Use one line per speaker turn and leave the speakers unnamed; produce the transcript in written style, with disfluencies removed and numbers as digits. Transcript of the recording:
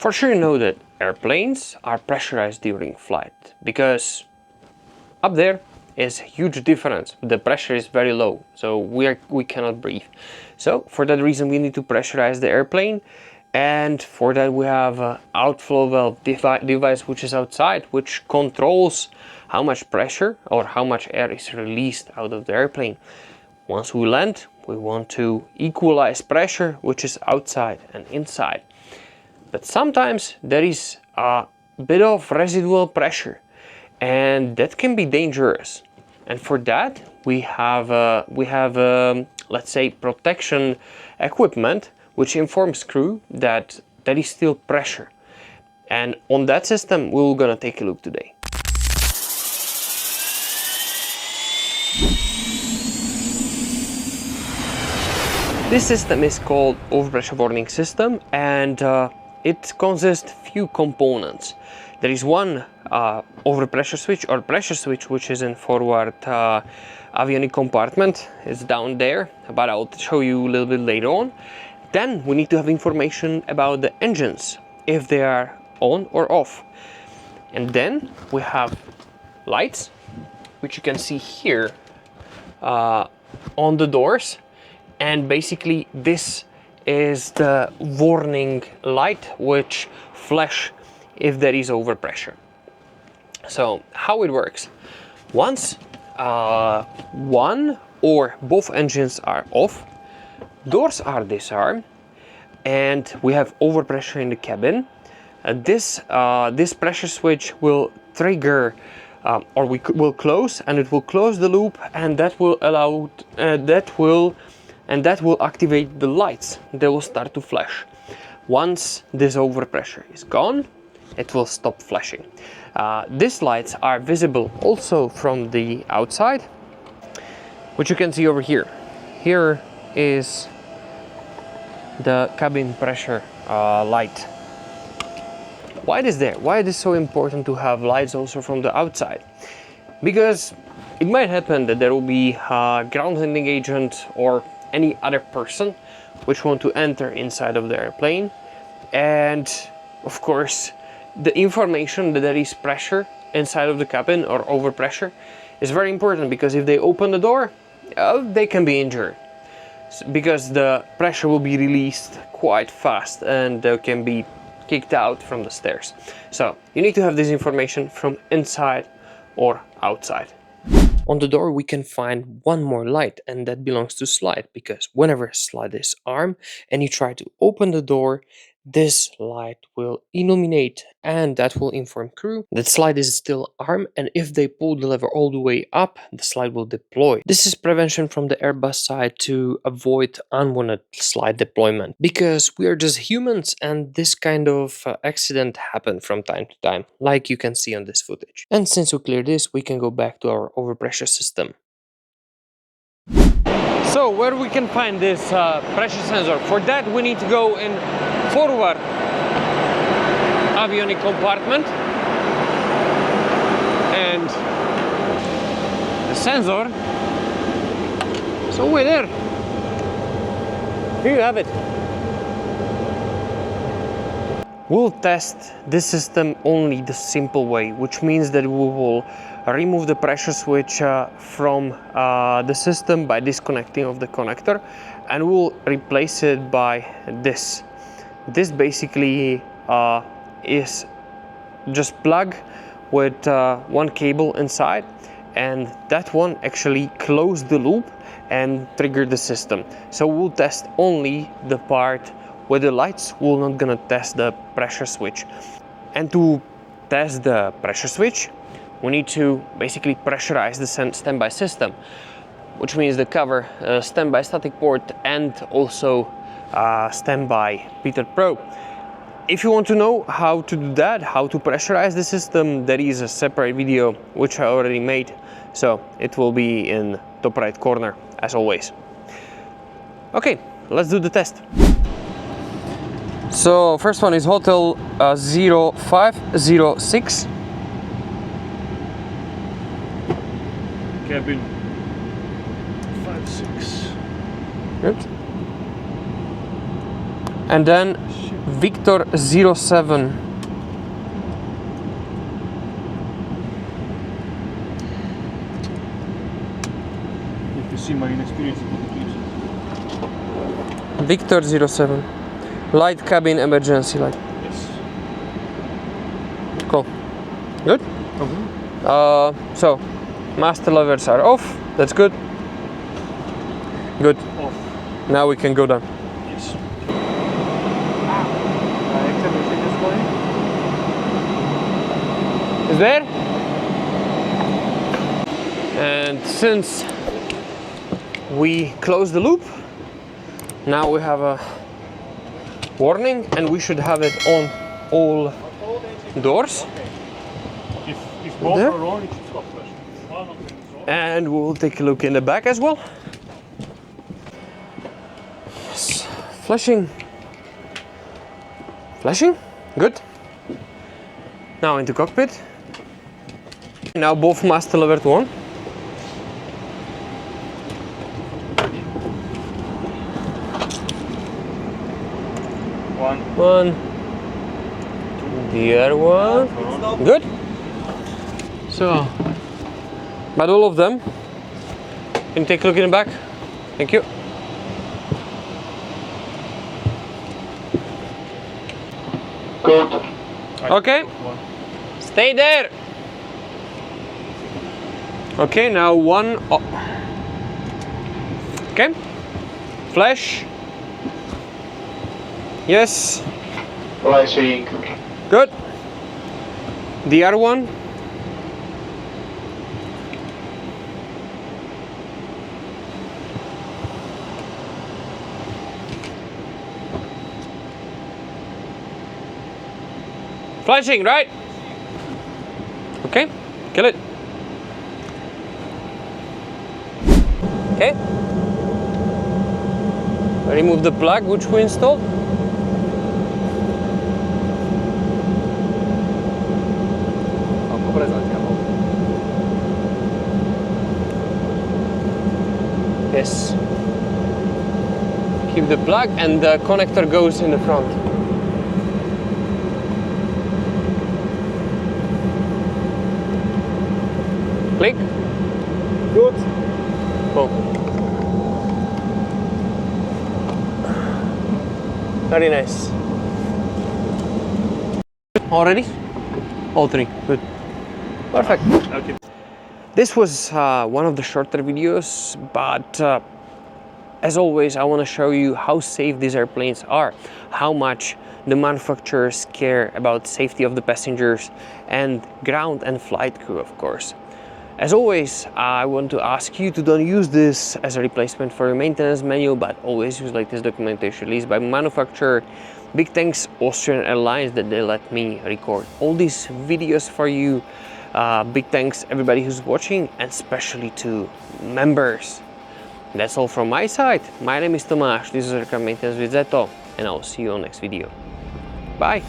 For sure you know that airplanes are pressurized during flight, because up there is a huge difference. The pressure is very low, so we cannot breathe. So for that reason we need to pressurize the airplane, and for that we have an outflow valve device which is outside, which controls how much pressure or how much air is released out of the airplane. Once we land, we want to equalize pressure which is outside and inside. But sometimes there is a bit of residual pressure, and that can be dangerous. And for that we have let's say protection equipment which informs crew that there is still pressure. And on that system we're gonna take a look today. This system is called overpressure warning system, and it consists of few components. There is one overpressure switch or pressure switch which is in forward avionic compartment. It's down there, but I'll show you a little bit later on. Then we need to have information about the engines, if they are on or off. And then we have lights, which you can see here on the doors. And basically this is the warning light which flash if there is overpressure. So how it works: once one or both engines are off, doors are disarmed, and we have overpressure in the cabin. This pressure switch will trigger or we will close, and it will close the loop, and that will allow that will activate the lights. They will start to flash. Once this overpressure is gone, it will stop flashing. These lights are visible also from the outside, which you can see over here. Here is the cabin pressure light. Why is there? Why is it so important to have lights also from the outside? Because it might happen that there will be a ground handling agent or any other person which want to enter inside of the airplane, and of course the information that there is pressure inside of the cabin or overpressure is very important, because if they open the door, they can be injured, because the pressure will be released quite fast and they can be kicked out from the stairs. So you need to have this information from inside or outside. On the door we can find one more light, and that belongs to slide, because whenever slide is armed and you try to open the door, this light will illuminate, and that will inform crew that slide is still armed, and if they pull the lever all the way up, the slide will deploy. This is prevention from the Airbus side to avoid unwanted slide deployment, because we are just humans and this kind of accident happen from time to time, like you can see on this footage. And since we cleared this, we can go back to our overpressure system. So where we can find this pressure sensor? For that we need to go in forward avionic compartment, and the sensor is over there. Here you have it. We'll test this system only the simple way, which means that we will remove the pressure switch from the system by disconnecting of the connector, and we'll replace it by this. This basically is just plug with one cable inside, and that one actually close the loop and trigger the system. So we'll test only the part where the lights, we're not gonna test the pressure switch. And to test the pressure switch, we need to basically pressurize the standby system, which means the cover, standby static port, and also standby pitot probe. If you want to know how to do that, how to pressurize the system, there is a separate video which I already made, so it will be in top right corner as always. Okay, let's do the test. So first one is Hotel 0506.
Cabin 56.
Good. And then Victor 07.
If you see my inexperience with the clips.
Victor 07. Light cabin emergency light.
Yes.
Cool. Good? So, master levers are off. That's good. Good.
Off.
Now we can go down.
Yes.
Is there? And since we close the loop, now we have a warning, and we should have it on all doors.
If both
There?
are on, it should stop flashing. One of them is on.
And we'll take a look in the back as well. Yes. Flashing. Flashing. Good. Now into cockpit. Now both master lever to on. One. The other one. Good. So, but all of them. Can you take a look in the back? Thank you.
Good.
Okay. Stay there. Okay, now one. Okay. Flash. Yes.
Flashing.
Good. The other one. Flashing, right? Okay, kill it. Okay. Remove the plug which we installed. Yes. Keep the plug, and the connector goes in the front. Click.
Good.
Boom. Very nice. Already? All three. Good. Perfect.
Okay.
This was one of the shorter videos, but as always, I want to show you how safe these airplanes are, how much the manufacturers care about safety of the passengers and ground and flight crew, of course. As always, I want to ask you to don't use this as a replacement for your maintenance manual, but always use latest documentation released by manufacturer. Big thanks Austrian Airlines that they let me record all these videos for you. Big thanks everybody who's watching, and especially to members. That's all from my side. My name is Tomáš, this is Aircraft Maintenance with Zeto, and I'll see you on next video. Bye!